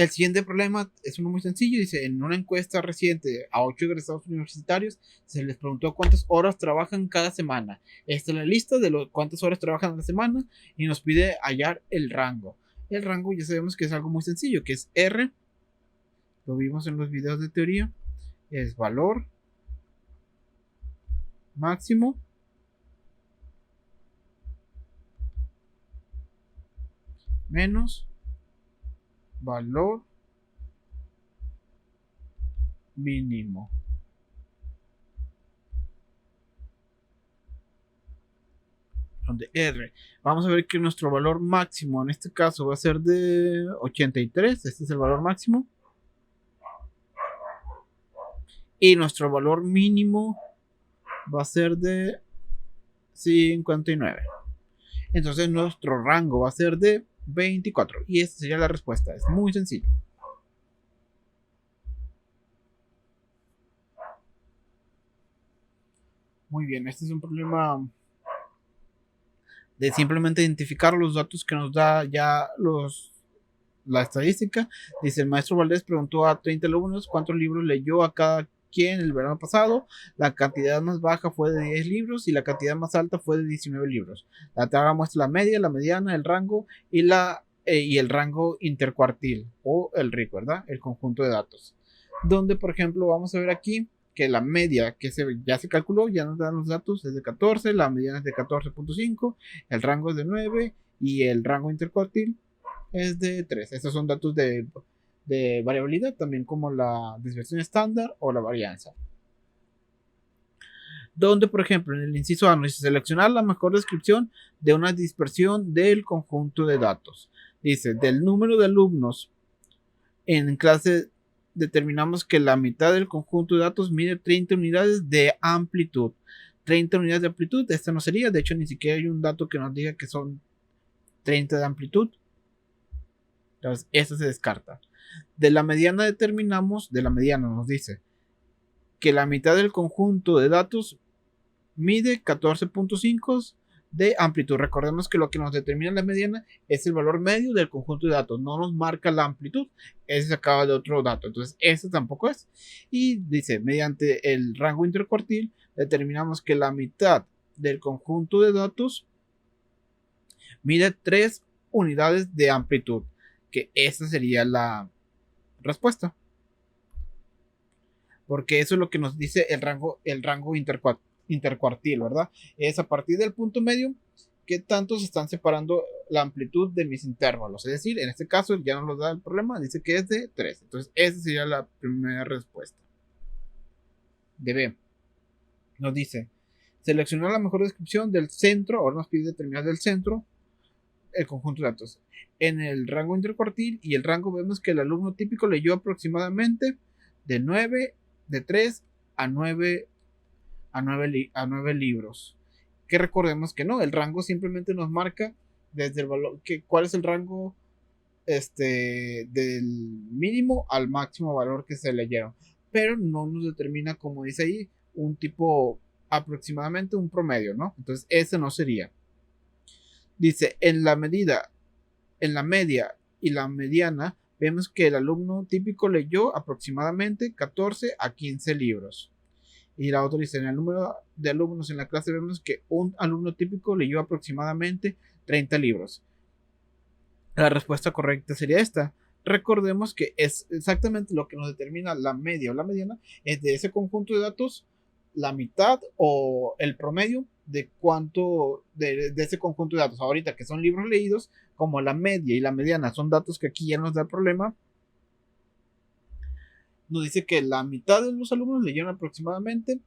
El siguiente problema es uno muy sencillo. Dice, en una encuesta reciente a 8 egresados universitarios se les preguntó cuántas horas trabajan cada semana. Esta es la lista de cuántas horas trabajan a la semana y nos pide hallar el rango. El rango ya sabemos que es algo muy sencillo, que es R. Lo vimos en los videos de teoría. Es valor máximo menos valor mínimo. Donde R, vamos a ver que nuestro valor máximo en este caso va a ser de 83. Este es el valor máximo. Y nuestro valor mínimo va a ser de 59. Entonces nuestro rango va a ser de 24. Y esta sería la respuesta. Es muy sencillo. Muy bien, este es un problema de simplemente identificar los datos que nos da ya la estadística. Dice, el maestro Valdés preguntó a 30 alumnos cuántos libros leyó a cada quien el verano pasado. La cantidad más baja fue de 10 libros y la cantidad más alta fue de 19 libros. La tabla muestra la media, la mediana, el rango y el rango intercuartil o el RIC, ¿verdad? El conjunto de datos. Donde, por ejemplo, vamos a ver aquí que la media que ya se calculó, ya nos dan los datos, es de 14, la mediana es de 14.5, el rango es de 9 y el rango intercuartil es de 3. Estos son datos de variabilidad, también como la desviación estándar o la varianza. Donde, por ejemplo, en el inciso A nos dice seleccionar la mejor descripción de una dispersión del conjunto de datos. Dice, del número de alumnos en clase determinamos que la mitad del conjunto de datos mide 30 unidades de amplitud. 30 unidades de amplitud, esta no sería, de hecho ni siquiera hay un dato que nos diga que son 30 de amplitud. Entonces, esta se descarta. De la mediana determinamos, de la mediana nos dice que la mitad del conjunto de datos mide 14.5 de amplitud. Recordemos que lo que nos determina la mediana es el valor medio del conjunto de datos, no nos marca la amplitud, ese se acaba de otro dato, entonces este tampoco es. Y dice, mediante el rango intercuartil determinamos que la mitad del conjunto de datos mide 3 unidades de amplitud, que esa sería la respuesta, porque eso es lo que nos dice el rango intercuartil, ¿verdad? Es a partir del punto medio que tanto se están separando la amplitud de mis intervalos. Es decir, en este caso ya no nos da el problema, dice que es de 3. Entonces, esa sería la primera respuesta. De B. Nos dice, seleccionar la mejor descripción del centro, ahora nos pide determinar del centro el conjunto de datos. En el rango intercuartil y el rango vemos que el alumno típico leyó aproximadamente de 3 a 9 a 9 libros. Que recordemos que no, el rango simplemente nos marca desde el valor, cuál es el rango del mínimo al máximo valor que se leyeron, pero no nos determina, como dice ahí, un tipo aproximadamente un promedio, ¿no? Entonces ese no sería. Dice, en la media y la mediana, vemos que el alumno típico leyó aproximadamente 14 a 15 libros. Y la otra dice, en el número de alumnos en la clase vemos que un alumno típico leyó aproximadamente 30 libros. La respuesta correcta sería esta. Recordemos que es exactamente lo que nos determina la media o la mediana, es de ese conjunto de datos, la mitad o el promedio de cuánto de ese conjunto de datos. Ahorita que son libros leídos, como la media y la mediana son datos que aquí ya nos da el problema, nos dice que la mitad de los alumnos leyeron aproximadamente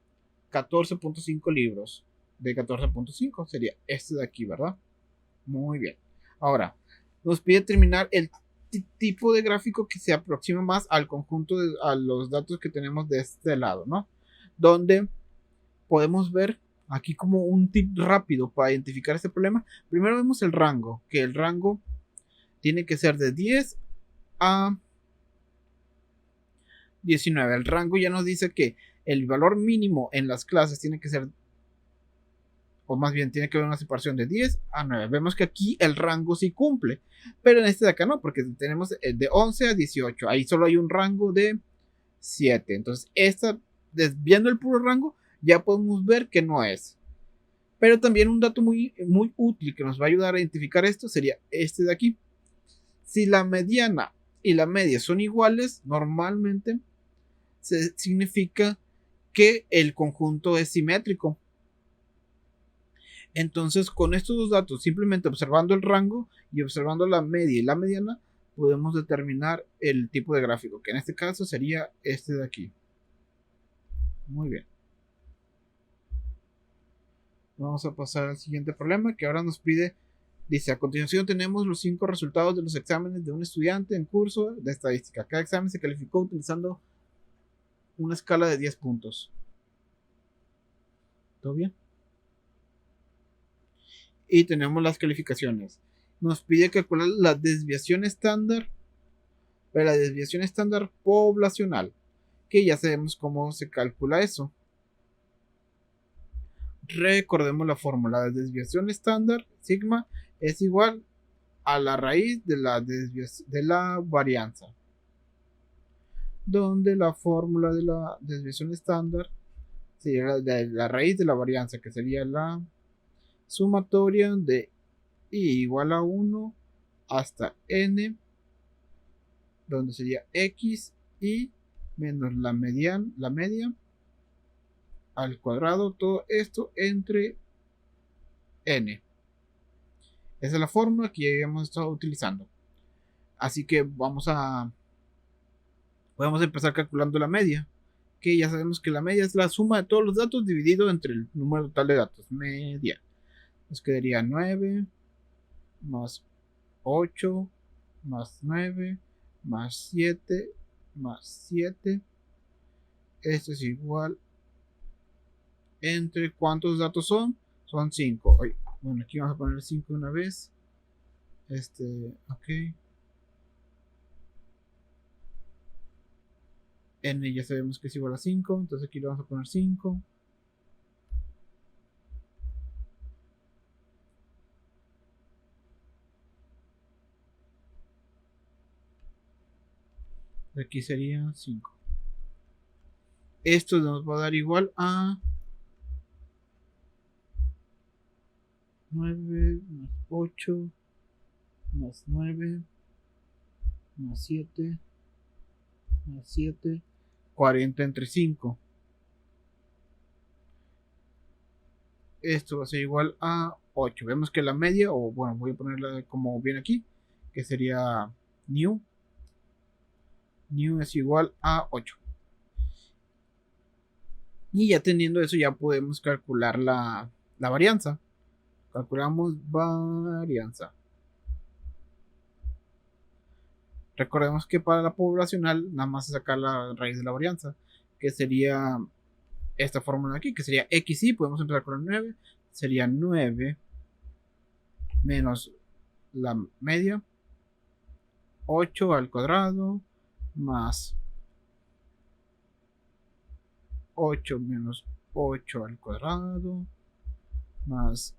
14.5 libros. De 14.5 sería este de aquí, ¿verdad? Muy bien. Ahora, nos pide terminar el tipo de gráfico que se aproxima más al conjunto a los datos que tenemos de este lado, ¿no? Donde podemos ver aquí como un tip rápido para identificar este problema. Primero vemos el rango, que el rango tiene que ser de 10 a 19. El rango ya nos dice que el valor mínimo en las clases tiene que ser o más bien tiene que haber una separación de 10 a 9. Vemos que aquí el rango sí cumple, pero en este de acá no, porque tenemos el de 11 a 18. Ahí solo hay un rango de 7. Entonces, desviando el puro rango, ya podemos ver que no es. Pero también un dato muy, muy útil que nos va a ayudar a identificar esto sería este de aquí. Si la mediana y la media son iguales, normalmente significa que el conjunto es simétrico. Entonces, con estos dos datos, simplemente observando el rango y observando la media y la mediana, podemos determinar el tipo de gráfico, que en este caso sería este de aquí. Muy bien. Vamos a pasar al siguiente problema, que ahora nos pide, dice, a continuación tenemos los 5 resultados de los exámenes de un estudiante en curso de estadística. Cada examen se calificó utilizando una escala de 10 puntos. ¿Todo bien? Y tenemos las calificaciones. Nos pide calcular la desviación estándar, pero la desviación estándar poblacional, que ya sabemos cómo se calcula eso. Recordemos la fórmula de desviación estándar, sigma, es igual a la raíz de la varianza, donde la fórmula de la desviación estándar sería la raíz de la varianza, que sería la sumatoria de i igual a 1 hasta n, donde sería x y menos la media al cuadrado, todo esto entre n. Esa es la fórmula que ya habíamos estado utilizando. Así que podemos empezar calculando la media, que ya sabemos que la media es la suma de todos los datos dividido entre el número total de datos, media. Nos quedaría 9 más 8 más 9 más 7 más 7. Esto es igual entre ¿cuántos datos son? Son 5. Bueno, aquí vamos a poner 5 una vez. Ok. N ya sabemos que es igual a 5, entonces aquí le vamos a poner 5. Aquí sería 5. Esto nos va a dar igual a 9 más 8 más 9 más 7 más 7, 40 entre 5. Esto va a ser igual a 8. Vemos que la media, o bueno, voy a ponerla como viene aquí, que sería new es igual a 8. Y ya teniendo eso, ya podemos calcular la varianza. Calculamos varianza. Recordemos que para la poblacional nada más es sacar la raíz de la varianza, que sería esta fórmula de aquí, que sería xy. Podemos empezar con el 9. Sería 9 menos la media, 8 al cuadrado, más 8 menos 8 al cuadrado, más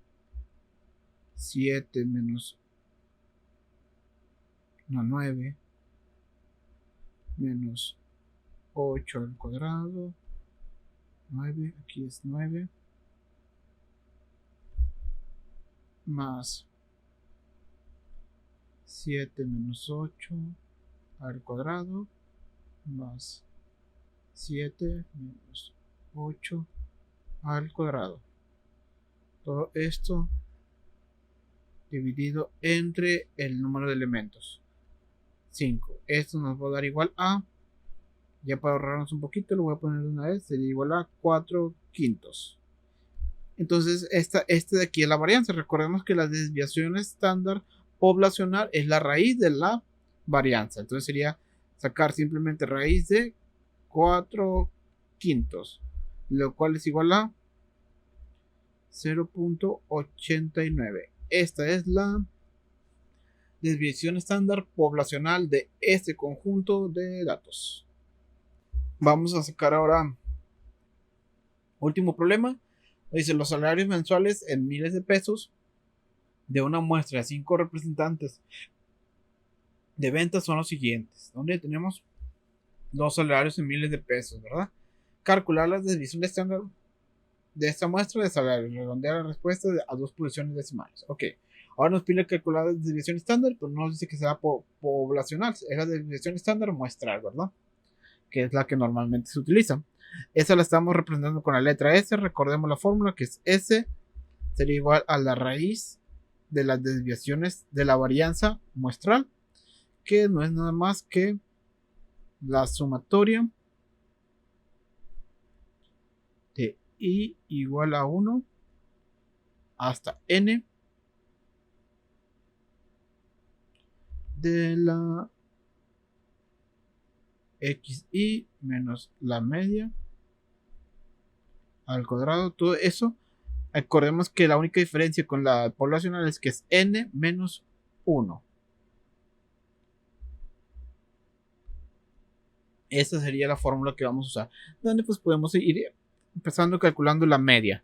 7 menos 9 menos 8 al cuadrado, 9, aquí es 9, más 7 menos 8 al cuadrado, más 7 menos 8 al cuadrado. Todo esto dividido entre el número de elementos, 5. Esto nos va a dar igual a, ya para ahorrarnos un poquito, lo voy a poner de una vez, sería igual a 4 quintos. Entonces, este de aquí es la varianza. Recordemos que la desviación estándar poblacional es la raíz de la varianza. Entonces sería sacar simplemente raíz de 4 quintos, lo cual es igual a 0.89. Esta es la desviación estándar poblacional de este conjunto de datos. Vamos a sacar ahora último problema. Dice, los salarios mensuales en miles de pesos de una muestra de 5 representantes de ventas son los siguientes, donde tenemos los salarios en miles de pesos, ¿verdad? Calcular la desviación estándar de esta muestra de salarios, redondear la respuesta a 2 posiciones decimales. Ok, ahora nos pide calcular la desviación estándar, pero no nos dice que sea poblacional, es la desviación estándar muestral, ¿verdad? Que es la que normalmente se utiliza. Esa la estamos representando con la letra S, recordemos la fórmula que es S sería igual a la raíz de las desviaciones de la varianza muestral, que no es nada más que la sumatoria de I igual a 1 hasta N de la XI menos la media al cuadrado. Todo eso, recordemos que la única diferencia con la poblacional es que es N menos 1. Esta sería la fórmula que vamos a usar, donde pues podemos ir empezando calculando la media.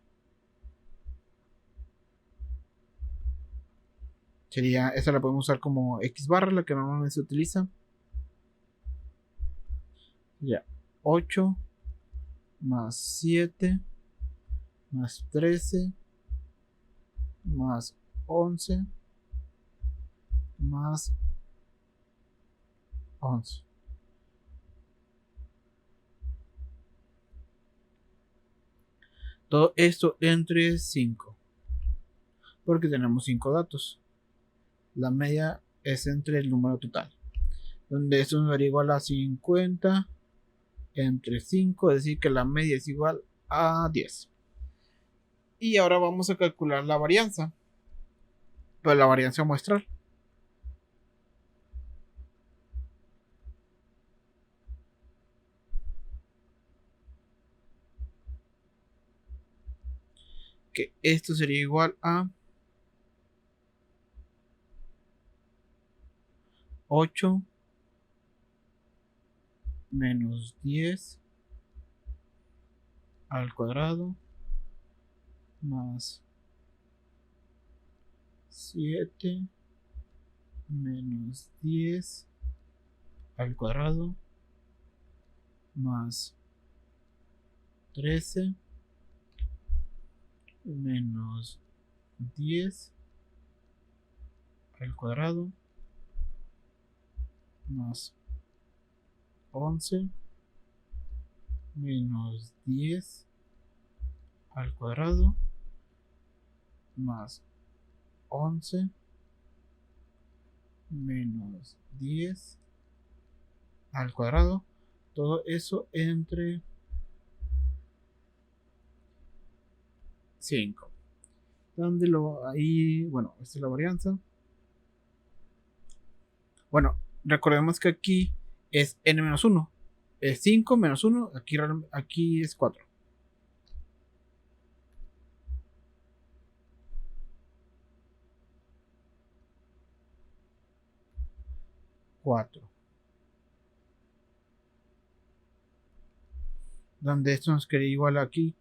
Sería, esa la podemos usar como X barra, la que normalmente se utiliza. Ya, 8 más 7 más 13 más 11 más 11. Todo esto entre 5, porque tenemos 5 datos. La media es entre el número total, donde esto nos daría igual a 50 entre 5, es decir que la media es igual a 10. Y ahora vamos a calcular la varianza, pues la varianza muestral. Que esto sería igual a 8 menos 10 al cuadrado más 7 menos 10 al cuadrado más 13 menos 10 al cuadrado más 11 menos 10 al cuadrado más 11 menos 10 al cuadrado. Todo eso entre 5. Donde ahí, bueno, esta es la varianza. Bueno, recordemos que aquí es n-1. Es 5 menos 1. Aquí es 4. 4. Donde esto nos quedaría igual aquí.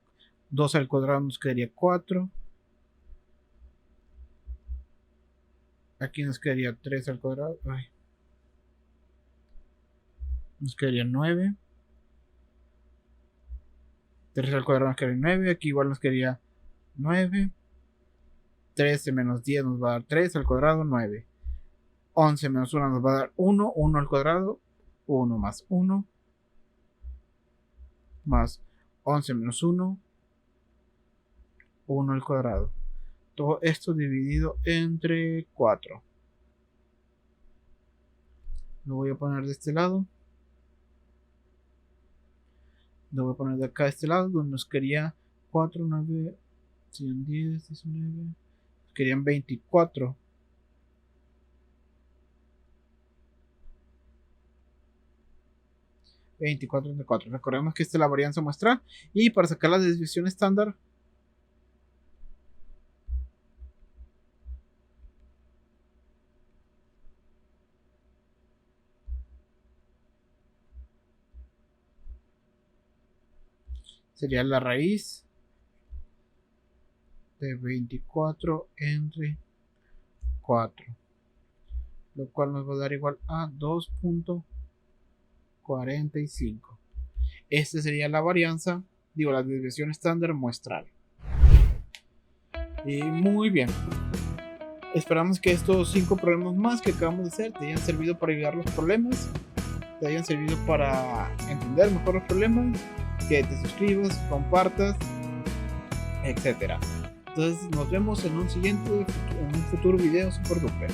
2 al cuadrado nos quedaría 4. Aquí nos quedaría 3 al cuadrado. Ay. Nos quedaría 9. 3 al cuadrado nos quedaría 9. Aquí igual nos quedaría 9. 13 menos 10 nos va a dar 3 al cuadrado, 9. 11 menos 1 nos va a dar 1. 1 al cuadrado, 1 más 1. Más 11 menos 1. 1 al cuadrado. Todo esto dividido entre 4. Lo voy a poner de este lado. Lo voy a poner de acá a este lado, donde nos quería 4, 9, 100, 10, 19. Nos querían 24. 24 entre 4. Recordemos que esta es la varianza muestral. Y para sacar la desviación estándar, sería la raíz de 24 entre 4, lo cual nos va a dar igual a 2.45. Esta sería la varianza, la desviación estándar muestral. Y muy bien. Esperamos que estos 5 problemas más que acabamos de hacer te hayan servido para ayudar los problemas, te hayan servido para entender mejor los problemas, que te suscribas, compartas, etc. Entonces nos vemos en un futuro video super duper.